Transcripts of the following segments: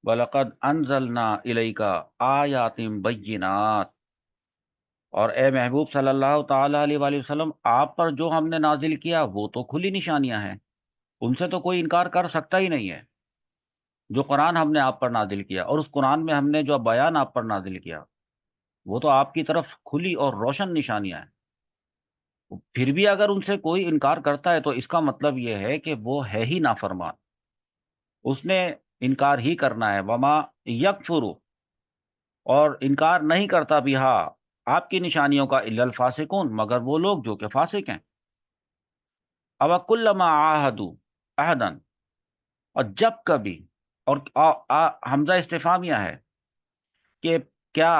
وَلَقَدْ أَنزَلْنَا إِلَيْكَ آيَاتٍ بَيِّنَاتٍ، اور اے محبوب صلی اللہ تعالیٰ علیہ وآلہ وسلم، آپ پر جو ہم نے نازل کیا وہ تو کھلی نشانیاں ہیں، ان سے تو کوئی انکار کر سکتا ہی نہیں ہے۔ جو قرآن ہم نے آپ پر نازل کیا اور اس قرآن میں ہم نے جو بیان آپ پر نازل کیا، وہ تو آپ کی طرف کھلی اور روشن نشانیاں ہیں۔ پھر بھی اگر ان سے کوئی انکار کرتا ہے تو اس کا مطلب یہ ہے کہ وہ ہے ہی نافرمان، اس نے انکار ہی کرنا ہے۔ وما یکفر، اور انکار نہیں کرتا بھی ہاں آپ کی نشانیوں کا الا الفاسقون، مگر وہ لوگ جو کہ فاسق ہیں۔ او کلما عاہدوا عہدا، اور جب کبھی، اور حمزہ استفہامیہ ہے کہ کیا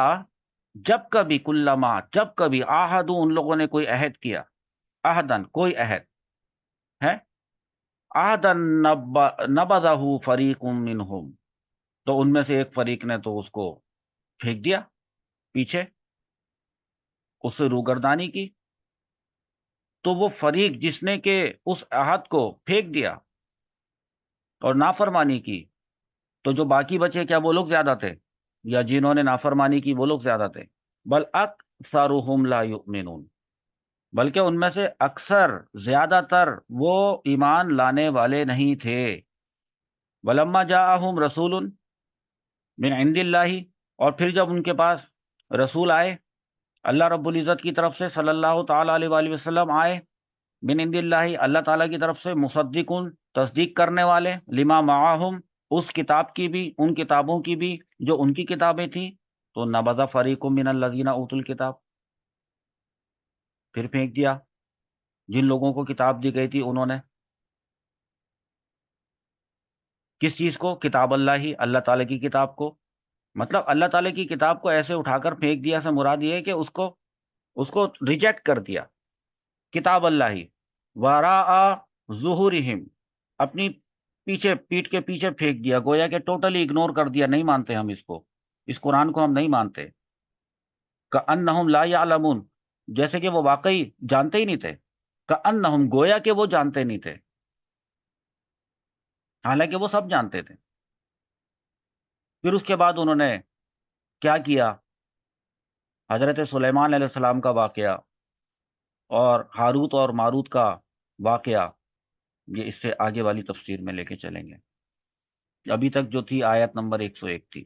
جب کبھی، کلما جب کبھی، عاہدوا ان لوگوں نے کوئی عہد کیا، عہدن کوئی عہد ہے، عہدن نبذہ فریق منہم، تو ان میں سے ایک فریق نے تو اس کو پھینک دیا پیچھے، اس سے روگردانی کی۔ تو وہ فریق جس نے کہ اس عہد کو پھینک دیا اور نافرمانی کی، تو جو باقی بچے کیا وہ لوگ زیادہ تھے، یا جنہوں نے نافرمانی کی وہ لوگ زیادہ تھے؟ بل اکثرهم لا یؤمنون، بلکہ ان میں سے اکثر، زیادہ تر وہ ایمان لانے والے نہیں تھے۔ ولما جاءہم رسول من عند اللہ، اور پھر جب ان کے پاس رسول آئے اللہ رب العزت کی طرف سے، صلی اللہ تعالیٰ علیہ وآلہ وسلم آئے، من عند اللہ اللہ تعالیٰ کی طرف سے، مصدقون تصدیق کرنے والے، لما معاہم اس کتاب کی بھی، ان کتابوں کی بھی جو ان کی کتابیں تھیں، تو نبذ فریق من الذین اوتوا الکتاب، پھر پھینک دیا جن لوگوں کو کتاب دی گئی تھی انہوں نے۔ کس چیز کو؟ کتاب اللہ ہی، اللہ تعالیٰ کی کتاب کو۔ مطلب اللہ تعالیٰ کی کتاب کو ایسے اٹھا کر پھینک دیا سے مراد یہ ہے کہ اس کو ریجیکٹ کر دیا، کتاب اللہ ہی، وراء ظہورہم، اپنی پیچھے، پیٹ کے پیچھے پھینک دیا، گویا کہ ٹوٹلی اگنور کر دیا، نہیں مانتے ہم اس کو، اس قرآن کو ہم نہیں مانتے۔ کأنہم لا یعلمون، جیسے کہ وہ واقعی جانتے ہی نہیں تھے، کأنہم گویا کہ وہ جانتے نہیں تھے، حالانکہ وہ سب جانتے تھے۔ پھر اس کے بعد انہوں نے کیا کیا؟ حضرت سلیمان علیہ السلام کا واقعہ اور ہاروت اور ماروت کا واقعہ، یہ اس سے آگے والی تفسیر میں لے کے چلیں گے۔ ابھی تک جو تھی آیت نمبر 101 تھی۔